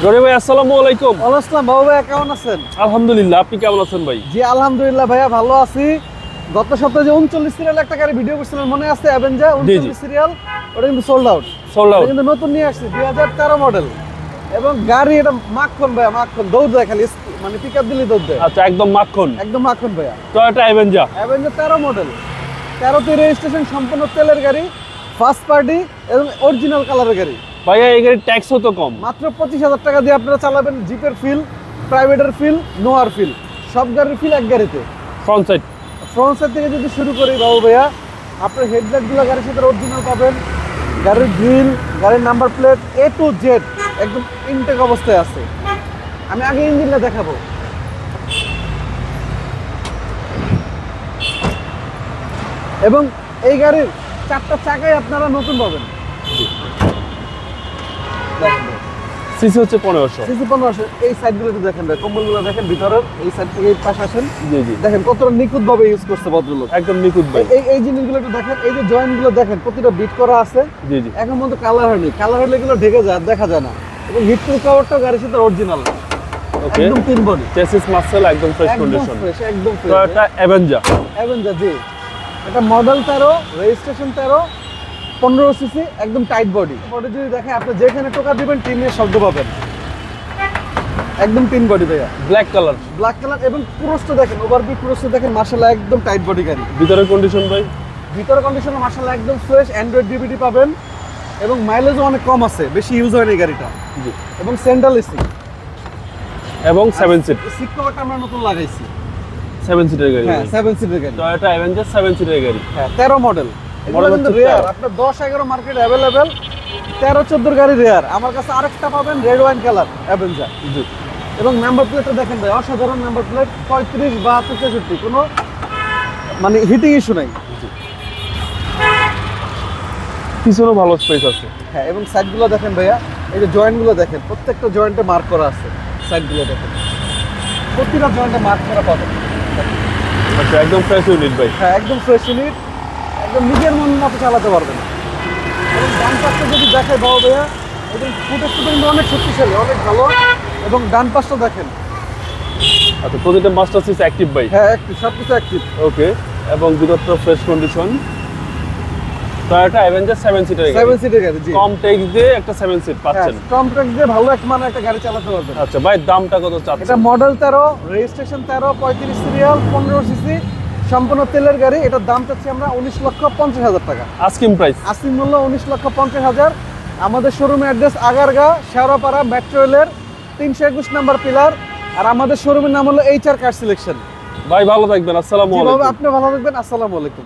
রনি ভাই আসসালামু আলাইকুম। আসসালাম বাবু ভাই, কেমন আছেন? আলহামদুলিল্লাহ, আপনি কেমন আছেন ভাই? জি আলহামদুলিল্লাহ ভাইয়া, ভালো আছি। গত সপ্তাহে যে 39 সিরিয়াল একটা গাড়ি ভিডিও করছিলেন মনে আছে? অ্যাভেঞ্জার 39 সিরিয়াল, ওটা কিন্তু সোল্ড আউট। কিন্তু নতুন নিয়ে আসছি 2013 মডেল, এবং গাড়ি এটা মাখন ভাইয়া, মাখন, দৌড় দেয় খালি, মানে পিকআপ দিলে দৌড় দেয়। আচ্ছা, একদম মাখন, একদম মাখন ভাইয়া। টয়োটা অ্যাভেঞ্জার 13 মডেল, 13তে রেজিস্ট্রেশন, সম্পূর্ণ তেলের গাড়ি, ফার্স্ট পার্টি এবং অরিজিনাল কালারের গাড়ি। ভাইয়া এই গাড়ির ট্যাক্সও তো কম, মাত্র 25,000 টাকা দিয়ে আপনারা চালাবেন জিপের ফিল, প্রাইভেটের ফিল, নোয়ার ফিল, সব গাড়ির ফিল এক গাড়িতে। ফ্রন্ট সাইড থেকে যদি শুরু করি বাবু ভাইয়া, আপনার হেডলাইটগুলো গাড়ির সাথে অরিজিনাল পাবেন, গাড়ির গ্রিল, গাড়ির number plate A to Z একদম ইনটেক অবস্থায় আছে। আমি আগে ইঞ্জিনটা দেখাবো। এবং এই গাড়ির 4টা চাকাই আপনারা নতুন পাবেন। দেখেন সিসি হচ্ছে 1500। সিসি 1500। এই সাইডগুলো একটু দেখেন ভাই, কম্বলগুলো দেখেন ভিতরের, এই সাইড থেকে এই পাশে আসেন। জি জি, দেখেন কতটা নিখুঁত ভাবে ইউজ করছে ভদ্রলোক, একদম নিখুঁত ভাই। এই জিনিসগুলো একটু দেখেন, এই যে জয়েন্টগুলো দেখেন প্রতিটা বিট করা আছে। জি জি, এখন পর্যন্ত কালার হয়নি, কালার হলে এগুলো ঢেকে যায়, দেখা যায় না। এবং হিট প্রুফ কভারটাও গাড়ির সাথে অরিজিনাল, ওকে। একদম 3 বডি, চেসিস মাসেল একদম ফ্রেশ একদম কন্ডিশন। ফ্রেশ, একদম ফ্রেশ। টয়োটা অ্যাভেঞ্জার জি, এটা মডেল 13, রেজিস্ট্রেশন 13, 15 সিসি, একদম টাইট বডি। বডি যদি দেখেন, আপনি যেখানে টোকা দিবেন টিনের শব্দ পাবেন। একদম 3 বডি ভাইয়া, ব্ল্যাক কালার, এবং পুরোটা দেখেন, ওভারবিট পুরোটা দেখেন, মাশাআল্লাহ একদম টাইট বডি গাড়ি। ভিতরের কন্ডিশন ভাই, ভিতরের কন্ডিশন মাশাআল্লাহ একদম ফ্রেশ, অ্যান্ড্রয়েড ডিভিডি পাবেন, এবং মাইলেজও অনেক কম আছে, বেশি ইউজ হয়নি গাড়িটা। জি, এবং সেন্ট্রাল এসি এবং 7 সিট, সিট কভারটা আমরা নতুন লাগাইছি। 7 সিটের গাড়ি। হ্যাঁ, 7 সিটের গাড়ি, টয়োটা অ্যাভেঞ্জার 7 সিটের গাড়ি। হ্যাঁ 13 মডেল। এগুলো Model কিন্তু হচ্ছে রেয়ার, 13 আপনার 10-11 মার্কেট अवेलेबल, 13-14 গাড়ি রেয়ার। আমার কাছে আরেকটা পাবেন রেড ওয়াইন কালার অ্যাভেঞ্জার। জি, এবং নাম্বার প্লেটটা দেখেন ভাই, অসাধারণ নাম্বার প্লেট, 35, 72, 63, কোনো মানে হিটিং ইস্যু নাই। পিছনেও ভালো স্পেস আছে। হ্যাঁ, এবং সাইডগুলো দেখেন ভাইয়া, এই যে জয়েন্টগুলো দেখেন, প্রত্যেকটা জয়েন্টে মার্ক করা আছে। সাইডগুলো দেখেন, প্রতিটা জয়েন্টে মার্ক করা পাবেন। আচ্ছা, একদম ফ্রেশ ইউনিট ভাই। হ্যাঁ, একদম ফ্রেশ ইউনিট, একদম নিজের মন মতো চালাতে পারবেন। এবং ডান পাশটা যদি দেখায় বাবু ভাইয়া, একদম ফুটেজটা কিন্তু অনেক শক্তিশালী, অনেক ভালো। এবং ডান পাশটা দেখেন, আচ্ছা, প্রতিটা মাস্টার সিস অ্যাক্টিভ ভাই। হ্যাঁ অ্যাক্টিভ, সব কিছু অ্যাক্টিভ। ওকে, এবং ভিতরটা ফ্রেশ কন্ডিশন। টয়োটা অ্যাভেঞ্জার 7 সিটের গাড়ি। 7 সিটের গাড়ি, জি। কম ট্যাক্স দিয়ে একটা 7 সিট পাচ্ছেন। কমপ্লেক্স দিয়ে ভালো এক মানে একটা গাড়ি চালাতে পারবেন। আচ্ছা ভাই, দামটা কত চাচ্ছেন? এটা মডেল 13, রেজিস্ট্রেশন 13, 35 সিরিয়াল, 15 সিসি, সম্পূর্ণ তেলের গাড়ি। এটার দাম চাচ্ছি আমরা 19,50,000 টাকা। Asking price. আস্কিং মূল্য 19,50,000। আমাদের শোরুমের অ্যাড্রেস আগারগাঁ, শেওড়াপাড়া, মেট্রো রেলের 321 নম্বর পিলার। আর আমাদের শোরুমের নাম হলো HR কার সিলেকশন। ভাই ভালো থাকবেন, আসসালামু আলাইকুম। আপনি ভালো থাকবেন, আসসালামু আলাইকুম।